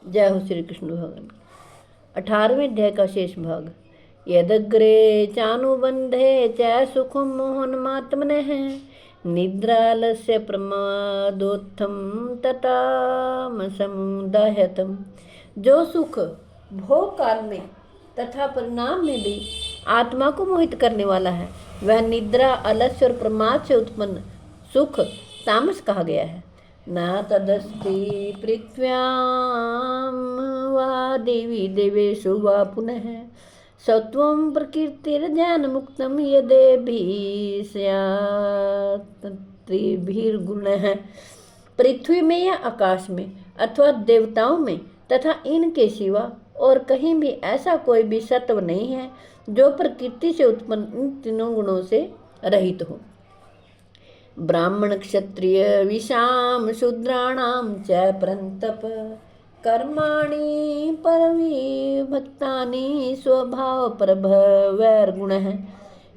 जय हो श्री कृष्ण भगवान। 18वें अध्याय का शेष भाग। यदग्रे चानुबंधे च सुखम मोहनमात्मने है निद्रालस्य प्रमादोत्थम तताम समुदायतम। जो सुख भोग काल में तथा परिणाम में भी आत्मा को मोहित करने वाला है, वह निद्रा, आलस्य और प्रमाद से उत्पन्न सुख तामस कहा गया है। न तदस्ति पृथ्व्यां वा देवी देवेषु वा पुनः सत्वं प्रकृतिर्ज्ञान मुक्तम यदेभिः स्यात् त्रिभिर्गुणः। पृथ्वी में या आकाश में अथवा देवताओं में तथा इनके सिवा और कहीं भी ऐसा कोई भी सत्व नहीं है जो प्रकृति से उत्पन्न इन तीनों गुणों से रहित हो। ब्राह्मण क्षत्रिय विषाम शूद्राणाम च परंतप कर्माणि परविभक्तानि स्वभाव प्रभवैर्गुण है।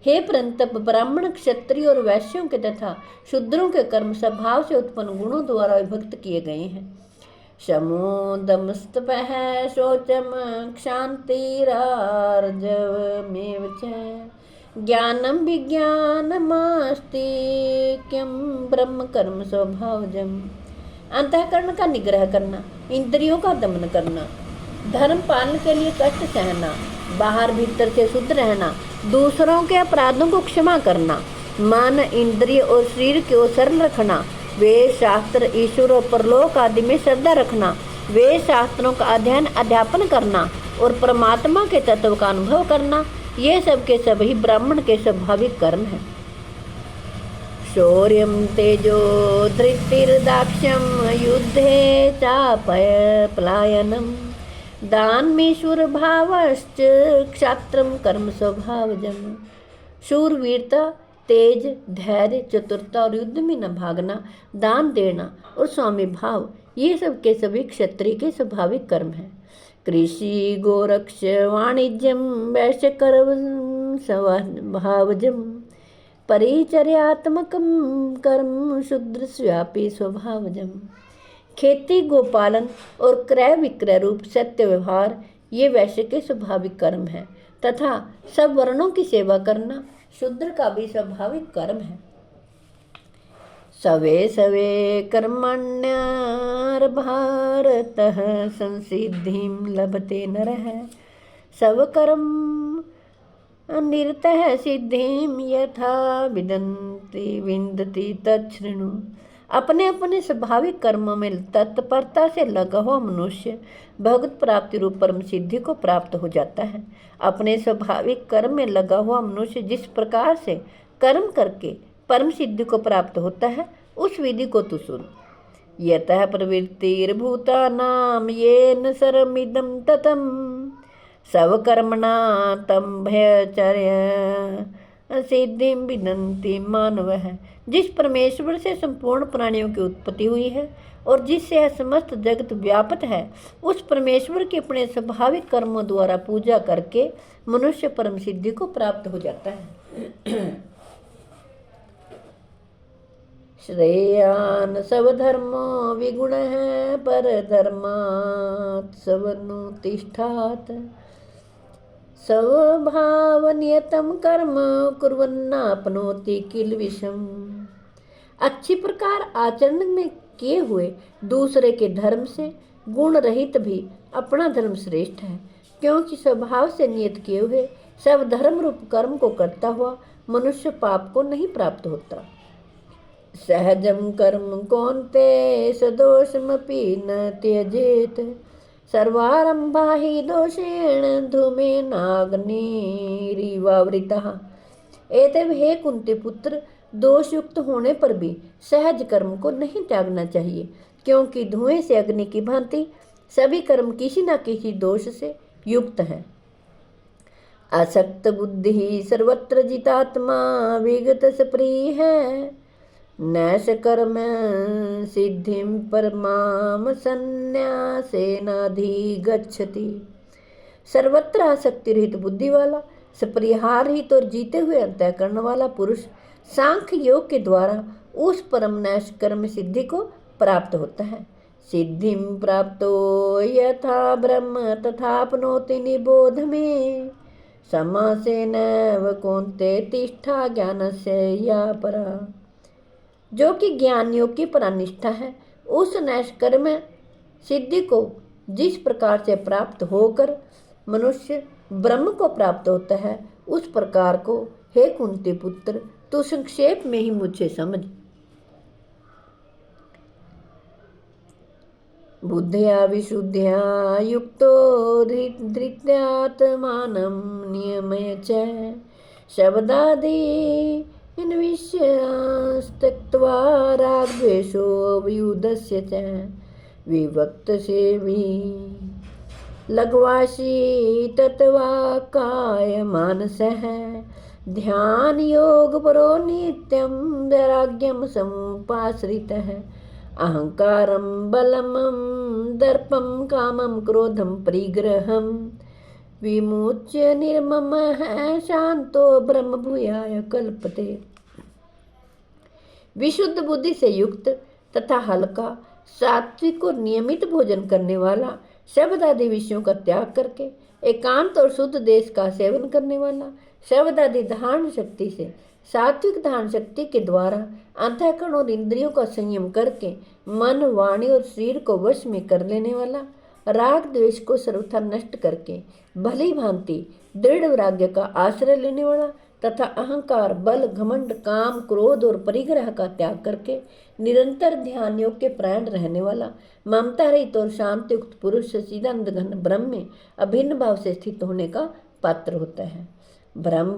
हे परंतप, ब्राह्मण क्षत्रिय और वैश्यों के तथा शूद्रों के कर्म स्वभाव से उत्पन्न गुणों द्वारा विभक्त किए गए हैं। शमोदमस्तपः शौचम क्षान्तिरार्जवमेव च ज्ञानम विज्ञानमास्ति किम ब्रह्म कर्म स्वभावजम। अंतःकरण का निग्रह करना, इंद्रियों का दमन करना, धर्म पालन के लिए कष्ट सहना, बाहर भीतर से शुद्ध रहना, दूसरों के अपराधों को क्षमा करना, मन, इंद्रिय और शरीर को सरल रखना, वेद शास्त्र, ईश्वर और परलोक आदि में श्रद्धा रखना, वेद शास्त्रों का अध्ययन अध्यापन करना और परमात्मा के तत्व का अनुभव करना, ये सब के सभी ब्राह्मण के स्वाभाविक कर्म हैं। शौर्यम तेजो धृतिर्दाक्ष्यम युद्धे चापय पलायनम दानमीश्वर भावश्च क्षात्रम कर्म स्वभावजम। शूरवीरता, तेज, धैर्य, चतुरता और युद्ध में न भागना, दान देना और स्वामी भाव, ये सब के सभी क्षत्रिय के स्वाभाविक कर्म हैं। कृषि, गोरक्ष, वाणिज्यम वैश्य कर्म स्वभावजम परिचर्यात्मकम कर्म शूद्रस्यापि स्वभावजम। खेती, गोपालन और क्रय विक्रय रूप सत्य व्यवहार, ये वैश्य के स्वाभाविक कर्म है तथा सब वर्णों की सेवा करना शूद्र का भी स्वाभाविक कर्म है। सवे सवे कर्मण्यर्भारतः संसिद्धिं लभते नरः सब कर्म निरतः सिद्धिं यथा विन्दति तच्छृणु। अपने अपने स्वाभाविक कर्मों में तत्परता से लगा हुआ मनुष्य भगवत प्राप्ति रूप परम सिद्धि को प्राप्त हो जाता है। अपने स्वाभाविक कर्म में लगा हुआ मनुष्य जिस प्रकार से कर्म करके परम सिद्धि को प्राप्त होता है, उस विधि को तू सुन। यतः प्रवृत्तिर्भूतानां येन सर्वमिदं ततं स्वकर्मणा तं भयचर्य सिद्धिं विदन्ति मानवः। जिस परमेश्वर से संपूर्ण प्राणियों की उत्पत्ति हुई है और जिससे यह समस्त जगत व्याप्त है, उस परमेश्वर के अपने स्वाभाविक कर्मों द्वारा पूजा करके मनुष्य परम सिद्धि को प्राप्त हो जाता है। श्रेयान स्वधर्मो विगुण है पर धर्मात् स्वनुतिष्ठात् स्वभाव नियतम कर्म कुर्वन्नाप्नोति किल विषम। अच्छी प्रकार आचरण में किए हुए दूसरे के धर्म से गुण रहित भी अपना धर्म श्रेष्ठ है, क्योंकि स्वभाव से नियत किए हुए सब धर्म रूप कर्म को करता हुआ मनुष्य पाप को नहीं प्राप्त होता। सहजम कर्म कौन्ते सदोषमपि न त्यजेत सर्वारंभा हि दोषेण धूमेनाग्निरिवावृतः। एतव हे कुंती पुत्र, दोष युक्त होने पर भी सहज कर्म को नहीं त्यागना चाहिए, क्योंकि धुएं से अग्नि की भांति सभी कर्म किसी न किसी दोष से युक्त है। असक्त बुद्धि सर्वत्र जितात्मा विगत सप्रिय है नैष कर्म सिद्धिं परमाम संन्यासेनाधिगच्छति। सर्वत्र आसक्ति रहित बुद्धि वाला, सपरिहार रहित और जीते हुए अंतःकरण वाला पुरुष सांख्य योग के द्वारा उस परम नैष कर्म सिद्धि को प्राप्त होता है। सिद्धिं प्राप्तो यथा ब्रह्म तथाप्नोति निबोध में। समासेनैव कौन्तेय तिष्ठा ज्ञानस्य या परा। जो कि ज्ञान योग की परानिष्ठा है, उस नैष्कर्म सिद्धि को जिस प्रकार से प्राप्त होकर मनुष्य ब्रह्म को प्राप्त होता है, उस प्रकार को हे कुंती पुत्र तू संक्षेप में ही मुझे समझ। बुद्धिया विशुद्धिया युक्तो धृत्यात्मानं नियमय च। शब्दादि विषयास्तक्त्वा रागद्वेषो व्युदस्य च। विभक्त सेवी लघ्वासी तत्वाकाय मानसः। ध्यान योग परो नित्यं वैराग्यं समुपाश्रितः। अहंकारं बलम दर्पं कामं क्रोधं परिग्रहं विमुच्य निर्ममः शांतो ब्रह्म भूयाय कल्पते। विशुद्ध बुद्धि से युक्त तथा हल्का सात्विक और नियमित भोजन करने वाला, शब्द आदि विषयों का त्याग करके एकांत और शुद्ध देश का सेवन करने वाला, शब्द आदि धारण शक्ति से सात्विक धारण शक्ति के द्वारा अंतःकरण और इंद्रियों का संयम करके मन वाणी और शरीर को वश में कर लेने वाला, राग द्वेष को सर्वथा नष्ट करके भली भांति दृढ़ वैराग्य का आश्रय लेने वाला तथा अहंकार बल घमंड काम क्रोध और परिग्रह का त्याग करके निरंतर ध्यान योग के प्राण रहने वाला, ममता रहित और शांति युक्त पुरुष सच्चिदानंद घन ब्रह्म में अभिन्न भाव से स्थित होने का पात्र होता है। ब्रह्म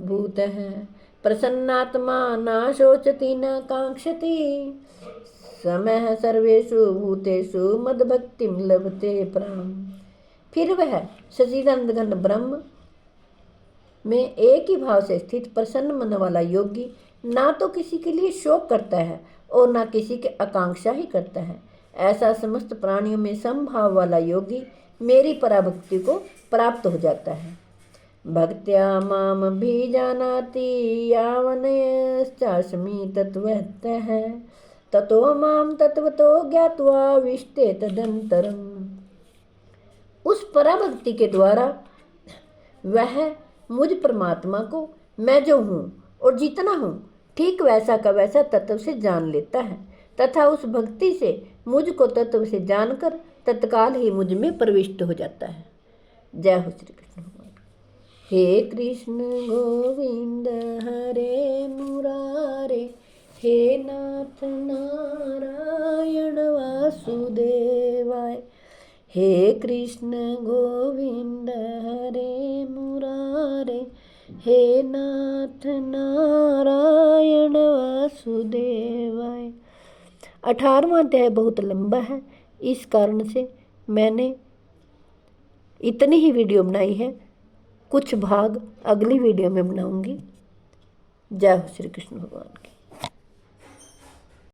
भूत है प्रसन्नात्मा न शोचति न कांक्षति। समय सर्वेषु भूतेषु मद्भक्तिं लभते परम्। फिर वह सच्चिदानंद घन ब्रह्म में एक ही भाव से स्थित प्रसन्न मन वाला योगी ना तो किसी के लिए शोक करता है और ना किसी के आकांक्षा ही करता है। ऐसा समस्त प्राणियों में समभाव वाला योगी मेरी पराभक्ति को प्राप्त हो जाता है। भक्त्या माम भी जानाति यावनश्चास्मि तत्वतः ततो माम तत्वतो ज्ञात्वा विष्टे तदंतरम। उस पराभक्ति के द्वारा वह मुझ परमात्मा को मैं जो हूँ और जितना हूँ ठीक वैसा का वैसा तत्व से जान लेता है तथा उस भक्ति से मुझ को तत्व से जानकर तत्काल ही मुझ में प्रविष्ट हो जाता है। जय हो श्री कृष्ण भगवान। हे कृष्ण गोविंद हरे मुरारे, हे नाथ नारायण वासुदेवाय। हे कृष्ण गोविंद हरे मुरारे, हे नाथ नारायण वासुदेवाय। 18वां अध्याय बहुत लंबा है, इस कारण से मैंने इतनी ही वीडियो बनाई है। कुछ भाग अगली वीडियो में बनाऊंगी। जय हो श्री कृष्ण भगवान की।